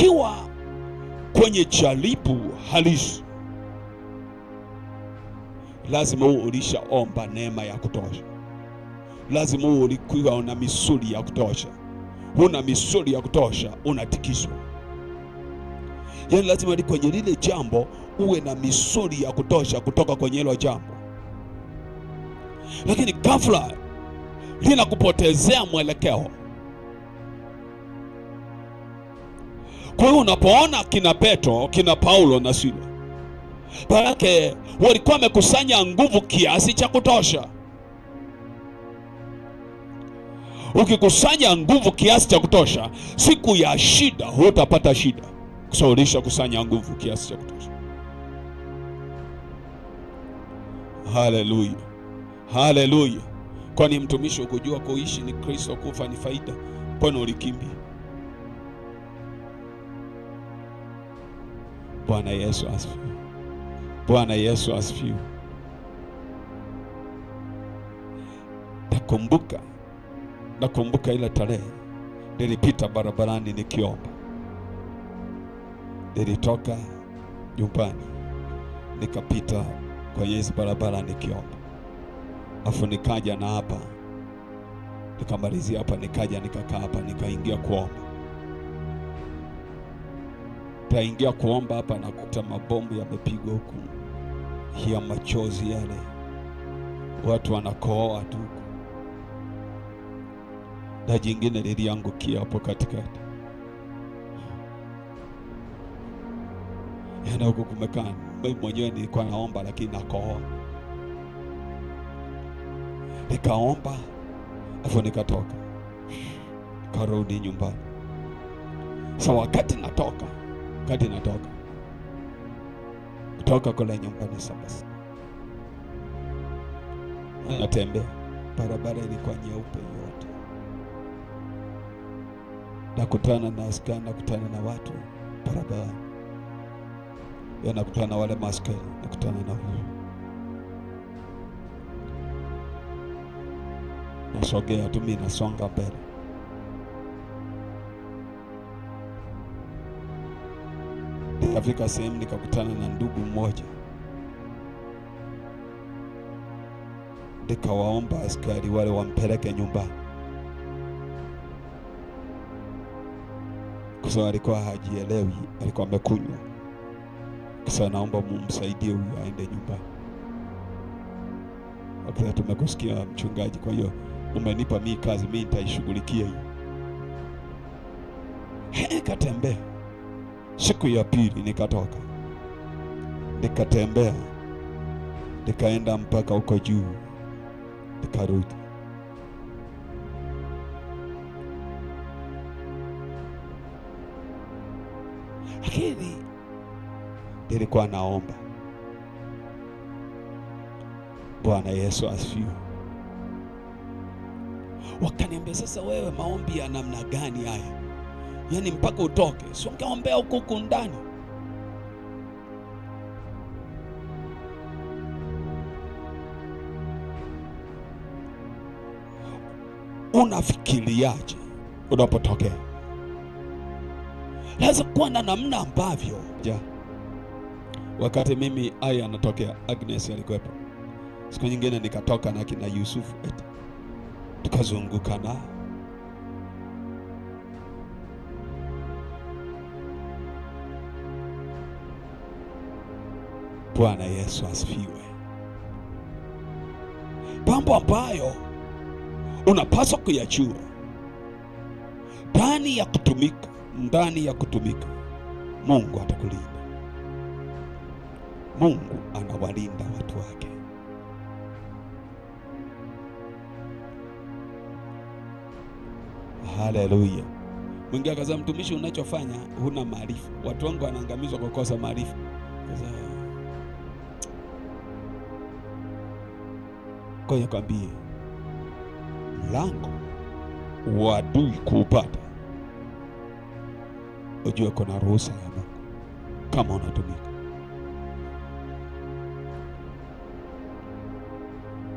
ukiwa kwenye jaribu halisi, lazima ulishaomba neema ya kutosha. Lazima ulikuwa una misuli ya kutosha. Una misuli ya kutosha, unatikiswa. Yaani lazima kwenye lile jambo uwe na misuli ya kutosha kutoka kwenye hilo jambo. Lakini ghafla linakupotezea mwelekeo. Kwa hiyo unapoona kina Petro, kina Paulo na Sila, barake walikuwa wamekusanya nguvu kiasi cha kutosha. Ukikusanya nguvu kiasi cha kutosha, siku ya shida hutapata shida, kusaulisha kusanya nguvu kiasi cha kutosha. Haleluya, haleluya. Kwani mtumishi, ukujua kuishi ni Kristo, kufa ni faida, mbona ulikimbia? Bwana Yesu asifiwe. Bwana Yesu asifiwe. Nakumbuka ile tarehe nilipita barabarani nikiomba. Nilitoka nyumbani nikapita kwa hizo barabara nikiomba. Afu nikaja na hapa, nikamalizia hapa, nikaja nikakaa hapa, nikaingia kuomba. Taingia kuomba hapa, nakuta mabomu yamepigwa huku, ya machozi yale, watu wanakohoa tu, na jingine liliangukia hapo katikati. Yana huko kumekaa, mimi mwenyewe nilikuwa naomba lakini nakohoa. Nikaomba, afu nikatoka, karudi nyumbani. Sasa wakati natoka kutoka kule nyumbani, sasa natembea, barabara ilikuwa nyeupe yote. Nakutana na askari, nakutana na watu barabara, nakutana na wale maskari, nakutana na huyo. Nasogea tu, mimi nasonga mbele. Nikafika sehemu nikakutana na ndugu mmoja. Nikawaomba askari wale wampeleke nyumbani, kwa sababu alikuwa hajielewi, alikuwa amekunywa. Sasa naomba mumsaidie huyu aende nyumbani. Wakati tumekusikia mchungaji, kwa hiyo umenipa mimi kazi, mimi nitaishughulikia hiyo. Nikatembea. Siku ya pili nikatoka, nikatembea, nikaenda mpaka huko juu, nikarudi. Lakini nilikuwa naomba. Bwana Yesu asifiwe. Wakaniambia, sasa wewe maombi ya namna gani haya? Yaani mpaka utoke, sio ungeombea huku ndani. Unafikiriaje unapotokea? Lazima kuwa na namna ambavyo wakati mimi aya anatokea, Agnes alikuwepo. Siku nyingine nikatoka na kina Yusufu, tukazunguka na Bwana Yesu asifiwe. Mambo ambayo unapaswa kuyajua ndani ya kutumika, Mungu atakulinda. Mungu anawalinda watu wake. Haleluya. Mwingi akasema, mtumishi, unachofanya huna maarifa. Watu wangu wanaangamizwa kwa kosa maarifa. Kwa hiyo kwambie, mlango wa adui kuupata, ujue kuna ruhusa ya Mungu kama unatumika.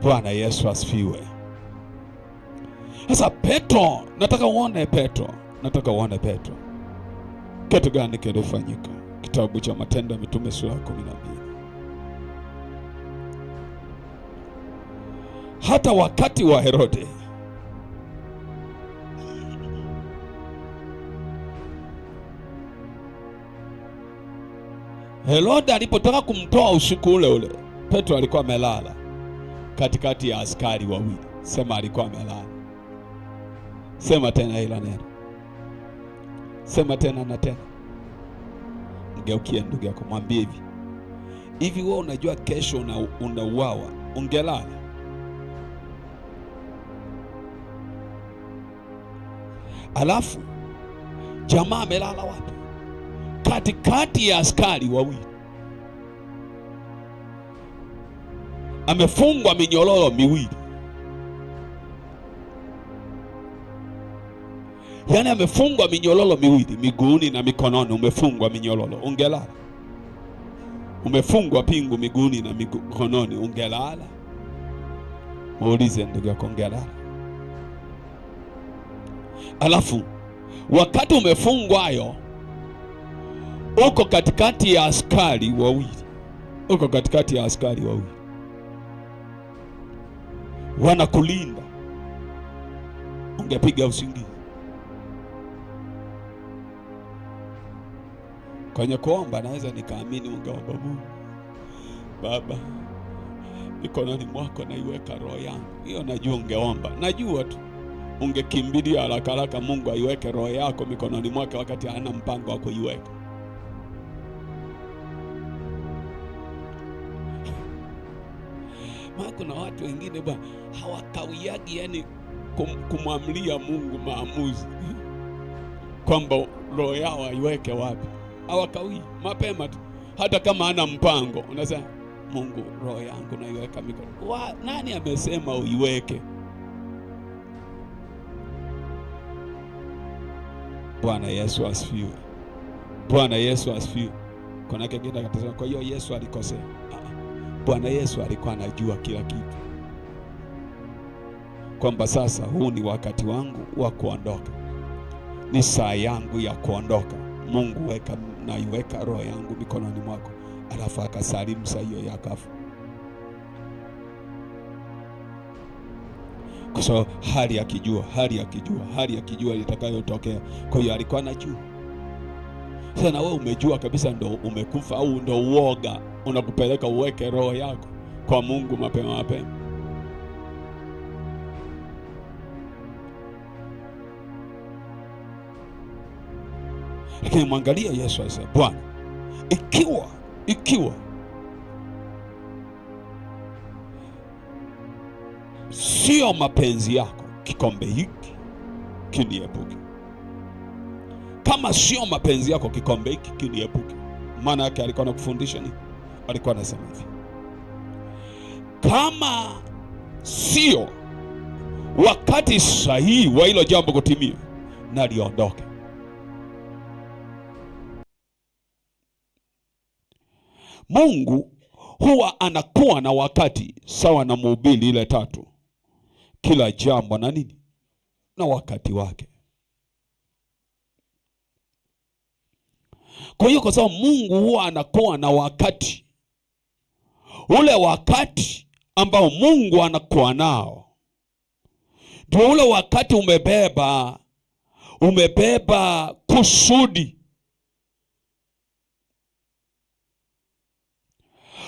Bwana Yesu asifiwe. Sasa Petro, nataka uone Petro. Kitu gani kilifanyika? Kitabu cha Matendo ya Mitume sura ya 12. Hata wakati wa Herode, Herode alipotaka kumtoa usiku ule ule, Petro alikuwa amelala katikati ya askari wawili. Sema alikuwa amelala. Sema tena hilo neno. Sema tena na tena. Mgeukie ndugu yako, mwambie hivi wewe unajua kesho unauawa, ungelala? Alafu jamaa amelala wapi? Katikati ya askari wawili, amefungwa minyororo miwili. Yaani amefungwa minyororo miwili, miguuni na mikononi umefungwa minyororo, ungelala? Umefungwa pingu miguuni na mikononi, ungelala? Muulize ndugu yako, ungelala? Alafu wakati umefungwa hayo, uko katikati ya askari wawili, wanakulinda, ungepiga usingizi? Kwenye kuomba naweza nikaamini ungeomba, Mungu Baba, mikononi mwako naiweka roho yangu. Hiyo najua ungeomba, najua tu ungekimbilia haraka haraka Mungu aiweke roho yako mikononi mwake wakati hana mpango wa kuiweka. Kuna watu wengine bwana hawakawiagi, yani kumwamlia Mungu maamuzi kwamba roho yao aiweke wapi. Hawakawii, mapema tu, hata kama hana mpango unasema Mungu, roho yangu naiweka mikononi. Nani amesema uiweke? Bwana Yesu asifiwe. Bwana Yesu asifiwe. Kuna kingine akasema kwa hiyo Yesu alikosea. Bwana Yesu alikuwa anajua kila kitu, kwamba sasa huu ni wakati wangu wa kuondoka, ni saa yangu ya kuondoka. Mungu, naiweka roho yangu mikononi mwako. Alafu akasalimu saa hiyo yakafa. Kwa sababu hali akijua litakayotokea. Kwa hiyo alikuwa anajua. Sasa na wewe umejua kabisa ndo umekufa, au ndo uoga unakupeleka uweke roho yako kwa Mungu mapema? Lakini mwangalia Yesu asema, Bwana, ikiwa sio mapenzi yako kikombe hiki kiniepuke. Kama sio mapenzi yako kikombe hiki kiniepuke. Maana yake alikuwa anakufundisha nini? Alikuwa anasema hivi, kama sio wakati sahihi wa hilo jambo kutimia, na liondoke. Mungu huwa anakuwa na wakati sawa na Mhubiri ile 3. Kila jambo na nini? Na wakati wake. Kwa hiyo kwa sababu Mungu huwa anakuwa na wakati, ule wakati ambao Mungu anakuwa nao ndio ule wakati umebeba kusudi.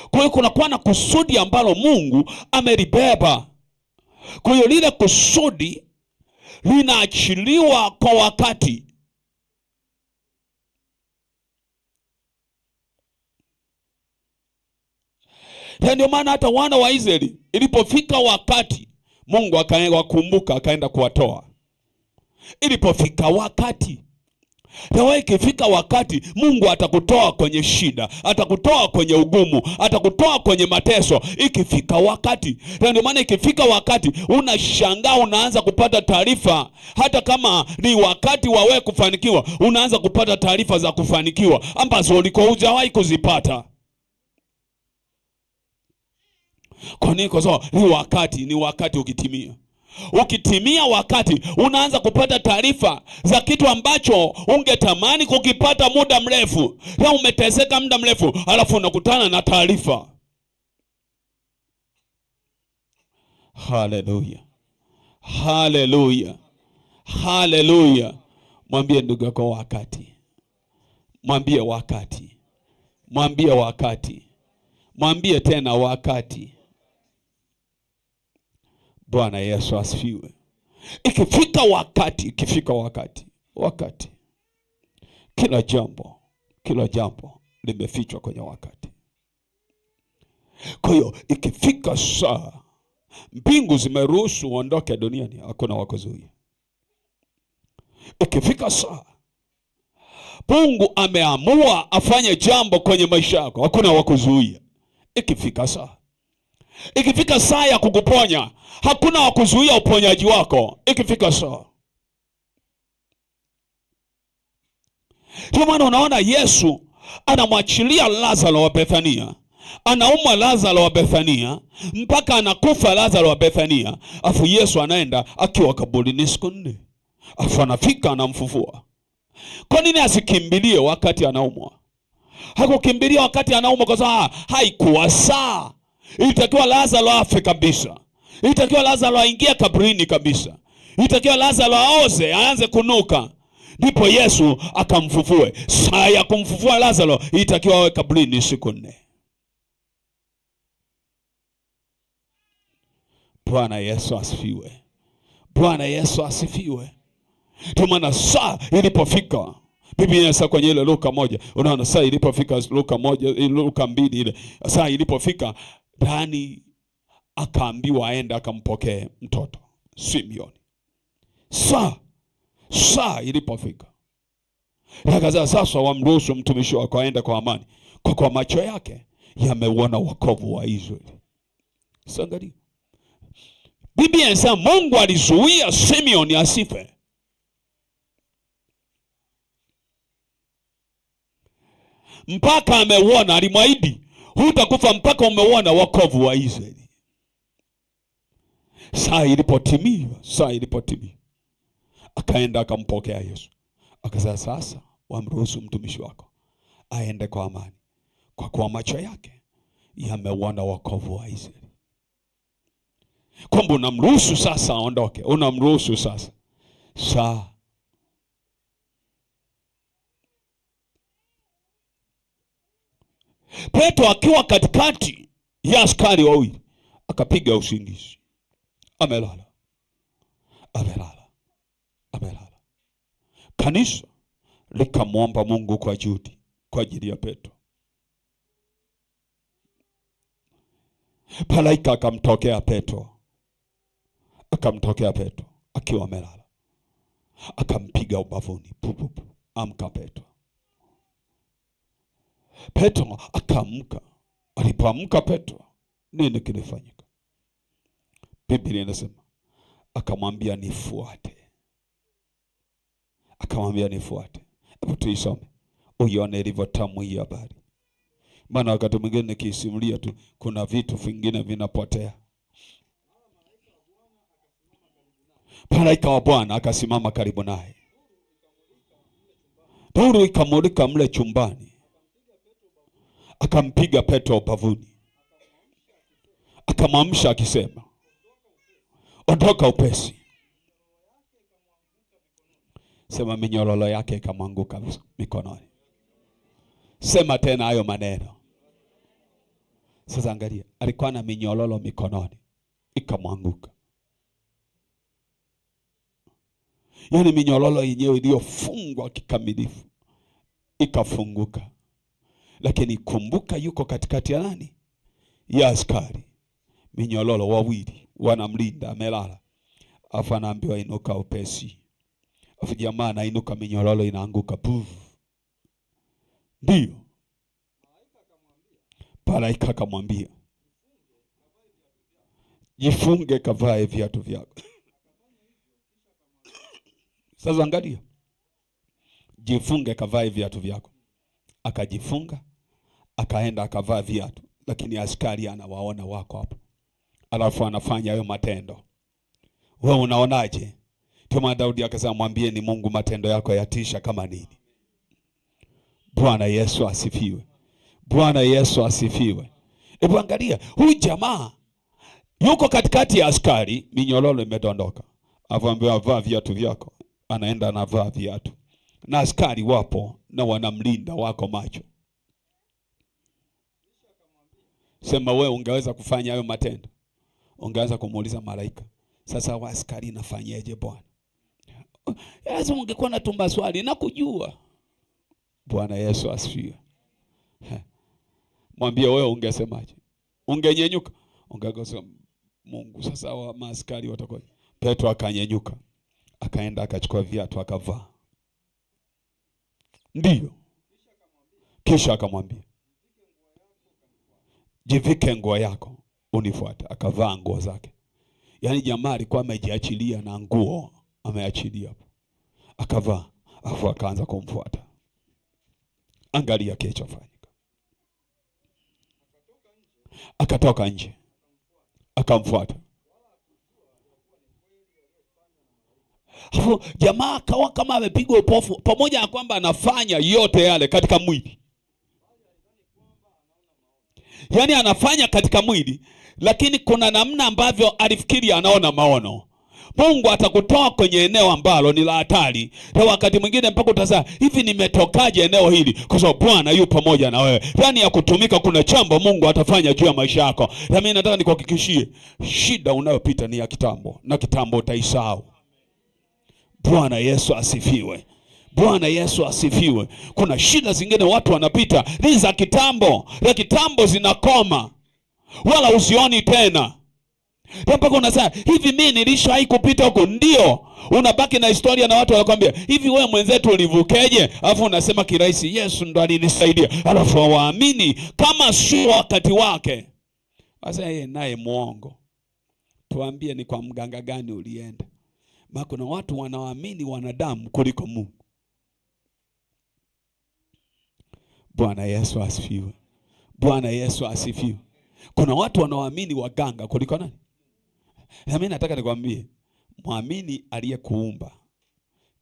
Kwa hiyo kunakuwa na kusudi ambalo Mungu amelibeba. Kwa hiyo lile kusudi linaachiliwa kwa wakati. Ndio maana hata wana wa Israeli ilipofika wakati, Mungu akawakumbuka, akaenda kuwatoa. Ilipofika wakati. Leo ikifika wakati, Mungu atakutoa kwenye shida, atakutoa kwenye ugumu, atakutoa kwenye mateso. Ikifika wakati. Ndio maana ikifika wakati unashangaa, unaanza kupata taarifa, hata kama ni wakati wa wewe kufanikiwa, unaanza kupata taarifa za kufanikiwa ambazo ulikuwa hujawahi kuzipata. Kwa nini? Kwa sababu ni wakati ukitimia. Ukitimia wakati, unaanza kupata taarifa za kitu ambacho ungetamani kukipata muda mrefu. Na umeteseka muda mrefu, alafu unakutana na taarifa. Haleluya, haleluya, haleluya. Mwambie ndugu yako wakati. Mwambie wakati. Mwambie wakati. Mwambie tena wakati. Bwana Yesu asifiwe. Ikifika wakati. Kila jambo limefichwa kwenye wakati. Kwa hiyo ikifika saa mbingu zimeruhusu uondoke duniani, hakuna wakuzuia. Ikifika saa Mungu ameamua afanye jambo kwenye maisha yako, hakuna wakuzuia. Ikifika saa ya kukuponya, hakuna wakuzuia uponyaji wako. Ikifika saa. Ndio maana unaona Yesu anamwachilia Lazaro wa Bethania. Anaumwa Lazaro wa Bethania mpaka anakufa Lazaro wa Bethania. Afu Yesu anaenda akiwa kaburini siku 4. Afu anafika anamfufua. Kwa nini asikimbilie wakati anaumwa? Hakukimbilia wakati anaumwa kwa sababu haikuwa saa. Ilitakiwa Lazaro afe kabisa. Ilitakiwa Lazaro aingie kaburini kabisa. Ilitakiwa Lazaro aoze, aanze kunuka, ndipo Yesu akamfufue. Saa ya kumfufua Lazaro ilitakiwa awe kaburini siku 4. Bwana Yesu asifiwe. Bwana Yesu asifiwe. Ndio maana saa ilipofika, Biblia inasema kwenye ile Luka 1, unaona saa ilipofika, Luka 1, Luka 2 ile. Saa ilipofika, ndani akaambiwa aende akampokee mtoto Simeoni. Saa ilipofika, akaza sasa wamruhusu mtumishi wako aende kwa amani, kwa macho yake yameuona wokovu wa Israeli. Sangalia. Biblia inasema Mungu alizuia Simeoni asife. Mpaka ameuona, alimwahidi hutakufa mpaka umeuona wokovu wa Israeli. Saa ilipotimia, akaenda akampokea Yesu. Akasema sasa wamruhusu mtumishi wako aende kwa amani, kwa kuwa macho yake yameuona wokovu wa Israeli. Kwamba unamruhusu sasa aondoke, unamruhusu sasa. Saa Petro akiwa katikati ya askari wawili akapiga usingizi. Amelala. Kanisa likamwomba Mungu kwa juhudi kwa ajili ya Petro. Malaika akamtokea Petro akiwa amelala, akampiga ubavuni. Amka Petro. Petro akaamka. Alipoamka Petro, nini kilifanyika? Biblia inasema akamwambia nifuate. Hebu tuisome uione ilivyo tamu hii habari. Maana wakati mwingine nikisimulia tu kuna vitu vingine vinapotea. Malaika wa Bwana akasimama karibu naye. Nuru ikamulika mle chumbani. Akampiga Petro ubavuni. Akamwamsha akisema, ondoka upesi. Sema minyororo yake ikamwanguka mikononi. Sema tena hayo maneno. Sasa angalia, alikuwa na minyororo mikononi, ikamwanguka. Yaani minyororo yenyewe iliyofungwa kikamilifu ikafunguka. Lakini kumbuka yuko katikati ya nani? Ya askari. Minyororo wawili wanamlinda, amelala. Afu anaambiwa inuka upesi. Afu jamaa anainuka, minyororo inaanguka. Ndio. Malaika akamwambia, jifunge kavae viatu vyako. Sasa angalia. Jifunge kavae viatu vyako. Akajifunga, akaenda akavaa viatu, lakini askari anawaona wako hapo. Alafu anafanya hayo matendo. Wewe unaonaje? Ndio maana Daudi akasema, mwambieni Mungu matendo yako yatisha kama nini. Bwana Yesu asifiwe. Bwana Yesu asifiwe. Hebu angalia, huyu jamaa yuko katikati ya askari, minyororo imedondoka. Avambiwa vaa viatu vyako, anaenda anavaa viatu. Na askari wapo na wanamlinda, wako macho. Sema wewe ungeweza kufanya hayo matendo, ungeweza kumuuliza malaika, sasa wa askari nafanyeje Bwana? Lazima ungekuwa na tumba swali na kujua. Bwana Yesu asifiwe. Mwambie wewe ungesemaje? Ungenyenyuka? Ungesema Mungu sasa wa maaskari watakuwa. Petro akanyenyuka. Akaenda akachukua viatu akavaa. Ndiyo. Kisha akamwambia, jivike nguo yako unifuate. Akavaa nguo zake. Yaani jamaa alikuwa amejiachilia na nguo ameachilia hapo. Akavaa, afu akaanza kumfuata. Angalia kilichofanyika. Akatoka nje. Akamfuata. Hapo jamaa akawa kama amepigwa upofu, pamoja na kwamba anafanya yote yale katika mwili. Yaani anafanya katika mwili, lakini kuna namna ambavyo alifikiri anaona maono. Mungu atakutoa kwenye eneo ambalo ni la hatari. Na wakati mwingine mpaka utasema, hivi nimetokaje eneo hili? Kwa sababu Bwana yu pamoja na wewe. Ndani ya kutumika kuna jambo Mungu atafanya juu ya maisha yako. Na mimi nataka nikuhakikishie, shida unayopita ni ya kitambo, na kitambo utaisahau. Bwana Yesu asifiwe. Bwana Yesu asifiwe. Kuna shida zingine watu wanapita ni za kitambo, za kitambo zinakoma, wala usioni tena. Mpaka unasema, hivi mimi nilishawahi kupita huko? Ndio. Unabaki na historia na watu wanakuambia, hivi wewe mwenzetu ulivukeje? Alafu unasema kirahisi, Yesu ndo alinisaidia. Alafu waamini kama sio wakati wake. Sasa yeye naye muongo. Tuambie ni kwa mganga gani ulienda? Maana kuna watu wanaamini wanadamu kuliko Mungu. Bwana Yesu asifiwe. Bwana Yesu asifiwe. Kuna watu wanaoamini waganga kuliko nani? Na mimi nataka nikwambie, muamini aliyekuumba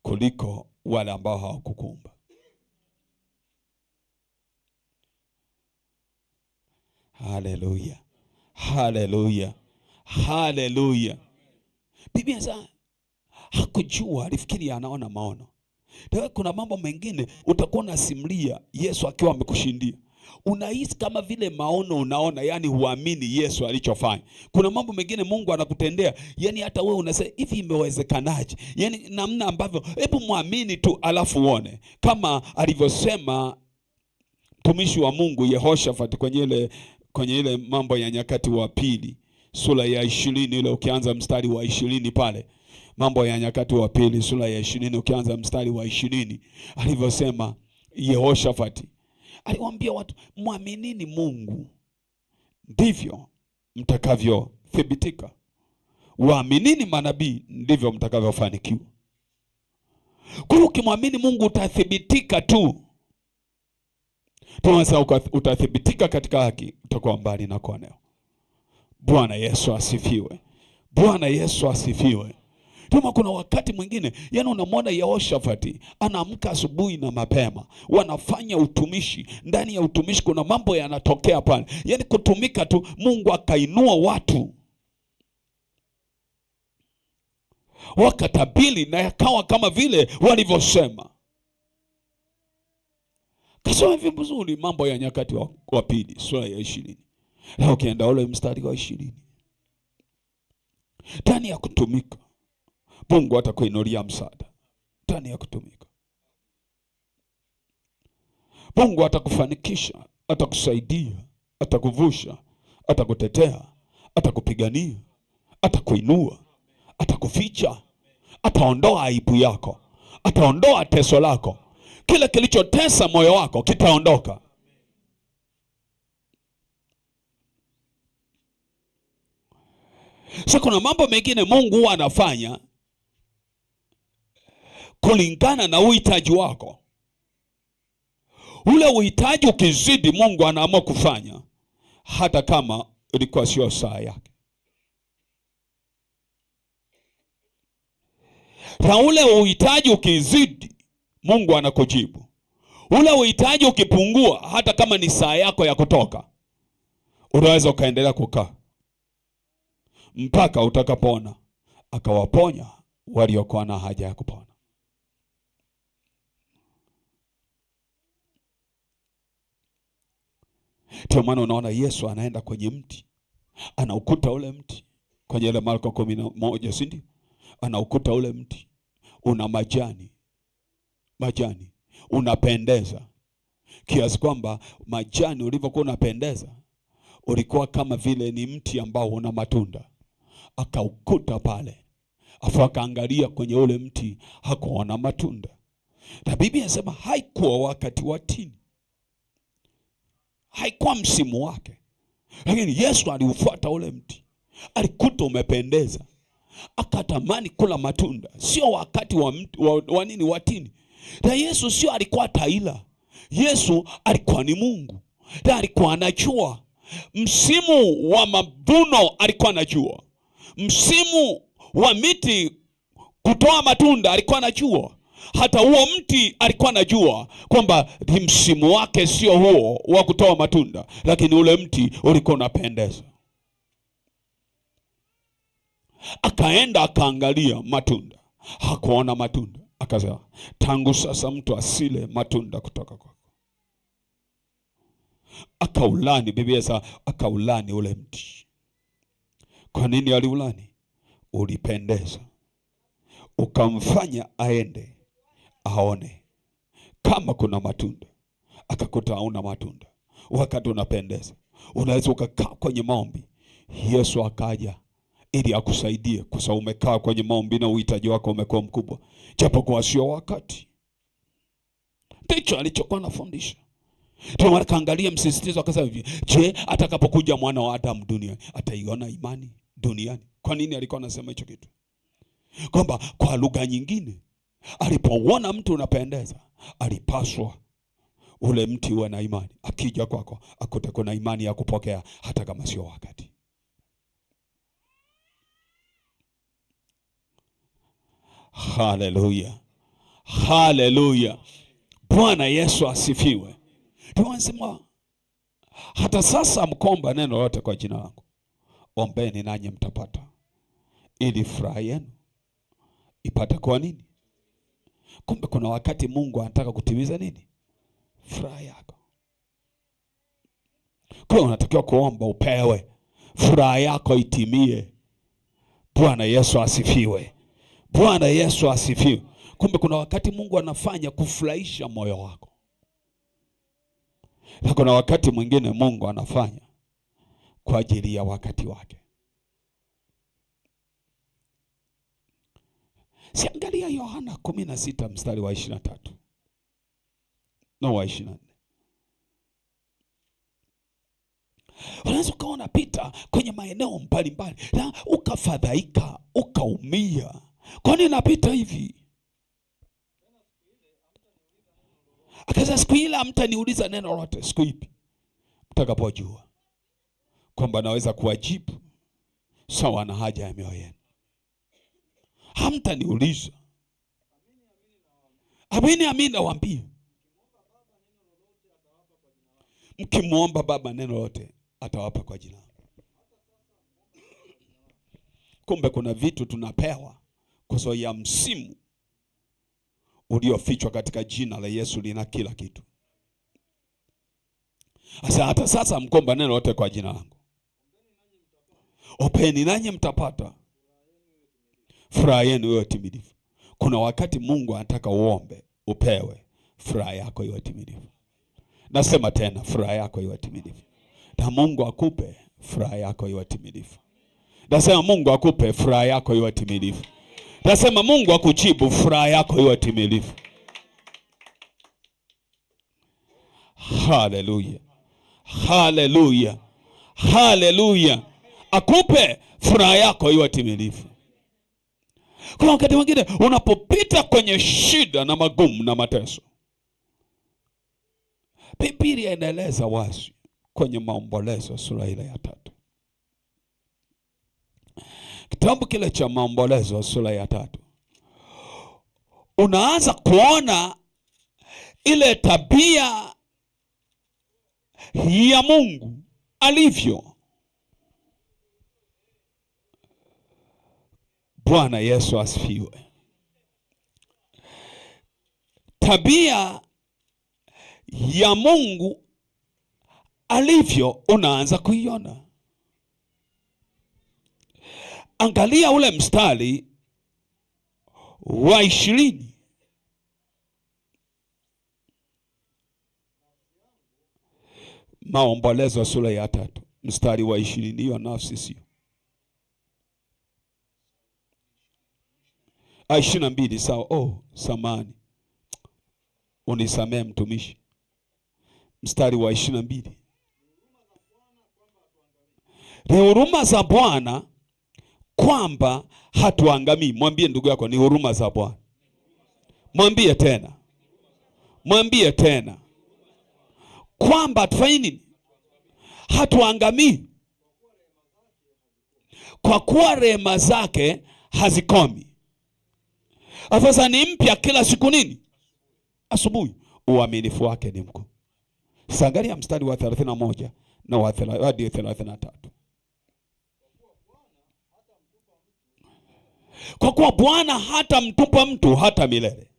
kuliko wale ambao hawakukuumba. Haleluya. Haleluya. Haleluya. Biblia sasa hakujua, alifikiri anaona maono. Ndio kuna mambo mengine utakuwa unasimulia Yesu akiwa amekushindia. Unahisi kama vile maono unaona, yani huamini Yesu alichofanya. Kuna mambo mengine Mungu anakutendea, yani hata wewe unasema hivi imewezekanaje? Yani namna ambavyo, hebu muamini tu alafu uone. Kama alivyosema mtumishi wa Mungu Yehoshafati kwenye ile Mambo ya Nyakati wa Pili sura ya 20 ile, ukianza mstari wa 20 pale. Mambo ya Nyakati wa Pili sura ya 20 ukianza mstari wa 20, alivyosema Yehoshafati, aliwaambia watu, muaminini Mungu ndivyo mtakavyothibitika. Waaminini manabii ndivyo mtakavyofanikiwa. Kwa hiyo ukimwamini Mungu utathibitika tu. Tunasema utathibitika katika haki, utakuwa mbali na koneo. Bwana Yesu asifiwe. Bwana Yesu asifiwe. Tuma kuna wakati mwingine, yani unamwona Yehoshafati anaamka asubuhi na mapema, wanafanya utumishi. Ndani ya utumishi kuna mambo yanatokea pale, yani kutumika tu. Mungu akainua watu wakatabili na yakawa kama vile walivyosema. Kasoma hivi vizuri Mambo ya Nyakati wa Pili sura ya 20. Leo ukienda ule mstari wa 20. Ndani ya kutumika Mungu atakuinulia msaada. Ndani ya kutumika Mungu atakufanikisha, atakusaidia, atakuvusha, atakutetea, atakupigania, atakuinua, atakuficha, ataondoa aibu yako, ataondoa teso lako. Kile kilichotesa moyo wako kitaondoka. Sasa kuna mambo mengine Mungu huwa anafanya kulingana na uhitaji wako. Ule uhitaji ukizidi, Mungu anaamua kufanya hata kama ilikuwa sio saa yake. Na ule uhitaji ukizidi, Mungu anakujibu. Ule uhitaji ukipungua, hata kama ni saa yako ya kutoka, unaweza ukaendelea kukaa mpaka utakapona akawaponya waliokuwa na haja ya kupona. Ndio maana unaona Yesu anaenda kwenye mti, anaukuta ule mti kwenye ile Marko 11, si ndio? Anaukuta ule mti una majani unapendeza, kiasi kwamba majani ulivyokuwa unapendeza ulikuwa kama vile ni mti ambao una matunda. Akaukuta pale, afu akaangalia kwenye ule mti, hakuona matunda. Na Biblia inasema haikuwa wakati wa tini, haikuwa msimu wake, lakini Yesu aliufuata ule mti, alikuta umependeza, akatamani kula matunda. Sio wakati wa nini, wa tini. Na Yesu sio alikuwa taila, Yesu alikuwa ni Mungu, na alikuwa anajua msimu wa mavuno, alikuwa anajua msimu wa miti kutoa matunda, alikuwa anajua. Hata huo mti alikuwa anajua kwamba msimu wake sio huo wa kutoa matunda, lakini ule mti ulikuwa unapendeza. Akaenda akaangalia matunda, hakuona matunda. Akasema, tangu sasa mtu asile matunda kutoka kwako. Akaulani, Biblia sasa akaulani ule mti. Kwa nini aliulani? Ulipendeza, ukamfanya aende aone kama kuna matunda. Akakuta hauna matunda. Wakati unapendeza, unaweza ukakaa kwenye maombi, Yesu akaja ili akusaidie, kwa sababu umekaa kwenye maombi na uhitaji wako umekuwa mkubwa, japo kwa sio wakati. Ndicho alichokuwa anafundisha. Ndio maana kaangalia msisitizo, akasema hivi, je, atakapokuja mwana wa Adamu duniani ataiona imani duniani? Kwa nini alikuwa anasema hicho kitu? Kwamba kwa lugha nyingine, alipouona mtu unapendeza, alipaswa ule mti uwe na imani. Akija kwako akute kuna imani ya kupokea hata kama sio wakati. Haleluya, haleluya, Bwana Yesu asifiwe. Tunasema hata sasa mkomba neno lote kwa jina langu, ombeni nanyi mtapata, ili furaha yenu ipate kwa nini? Kumbe kuna wakati Mungu anataka kutimiza nini? Furaha yako. Kwa hiyo unatakiwa kuomba upewe, furaha yako itimie. Bwana Yesu asifiwe. Bwana Yesu asifiwe. Kumbe kuna wakati Mungu anafanya kufurahisha moyo wako, na kuna wakati mwingine Mungu anafanya kwa ajili ya wakati wake. Siangalia Yohana 16 mstari wa 23 na wa 24. Unaweza ukaona pita kwenye maeneo mbalimbali na ukafadhaika, ukaumia. Kwa nini napita hivi? Akasema siku ile hamtaniuliza neno lolote. Siku ipi? Mtakapojua kwamba naweza kuwajibu sawa na haja ya mioyo yenu. Hamtaniuliza. Amini amini nawaambia, mkimwomba Baba neno lolote atawapa kwa jina. Kumbe kuna vitu tunapewa kwa sababu ya msimu uliofichwa katika jina la Yesu, lina kila kitu. Asa hata sasa mkomba neno lote kwa jina langu, ombeni nanyi mtapata, furaha yenu iwe timilifu. Kuna wakati Mungu anataka uombe upewe, furaha yako iwe timilifu. Nasema tena, furaha yako iwe timilifu. Na Mungu akupe furaha yako iwe timilifu. Nasema Mungu akupe furaha yako iwe timilifu. Nasema Mungu akujibu furaha yako iwe timilifu. Haleluya, haleluya, haleluya. Akupe furaha yako iwe timilifu. Kwa wakati mwingine unapopita kwenye shida na magumu na mateso, Biblia inaeleza wazi kwenye Maombolezo sura ile ya 3. Kitabu kile cha Maombolezo sura ya 3. unaanza kuona ile tabia ya Mungu alivyo. Bwana Yesu asifiwe. Tabia ya Mungu alivyo unaanza kuiona. Angalia ule mstari wa 20. Maombolezo sura ya 3 mstari wa 20. Hiyo nafsi sio 22. Sawa. Samani, unisamee mtumishi. Mstari wa 22. Ni huruma za Bwana kwamba hatuangamii. Mwambie ndugu yako, ni huruma za Bwana. Mwambie tena kwamba hatufanyi nini? Hatuangamii, kwa kuwa rehema zake hazikomi. Afasa ni mpya kila siku nini? Asubuhi. Uaminifu wake ni mkuu. Angalia mstari wa 31 na wa 33. Kwa kuwa Bwana hata mtupa mtu hata milele,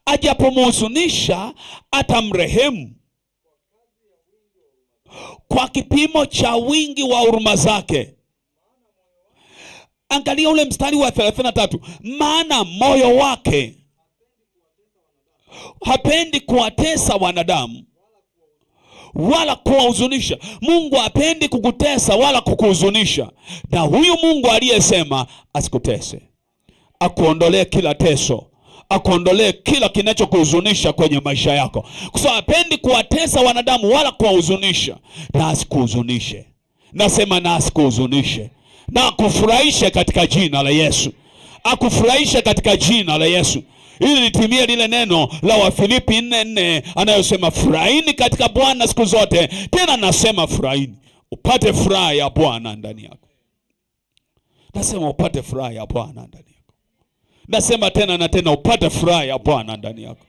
ajapomhuzunisha atamrehemu kwa kipimo cha wingi wa huruma zake. Angalia ule mstari wa 33. Maana moyo wake hapendi kuwatesa wanadamu wala kuwahuzunisha. Mungu hapendi kukutesa wala kukuhuzunisha. Na huyu Mungu aliyesema asikutese, akuondolee kila teso, akuondolee kila kinachokuhuzunisha kwenye maisha yako. Kwa sababu hapendi kuwatesa wanadamu wala kuwahuzunisha. Na asikuhuzunishe. Nasema na asikuhuzunishe. Na akufurahishe katika jina la Yesu. Akufurahishe katika jina la Yesu. Ili litimie lile neno la Wafilipi 4:4 anayosema furahini katika Bwana siku zote. Tena nasema furahini. Upate furaha ya Bwana ndani yako. Nasema upate furaha ya Bwana ndani yako. Nasema tena na tena upate furaha ya Bwana ndani yako.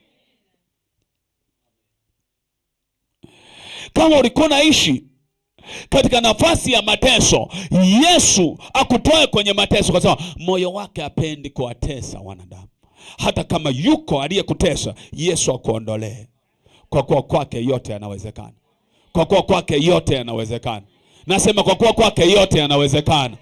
Kama ulikuwa naishi katika nafasi ya mateso, Yesu akutoe kwenye mateso, kwa sababu moyo wake hapendi kuwatesa wanadamu. Hata kama yuko aliyekutesa, Yesu akuondolee. Kwa kuwa kwake yote yanawezekana. Kwa kuwa kwake yote yanawezekana. Nasema kwa kuwa kwake yote yanawezekana.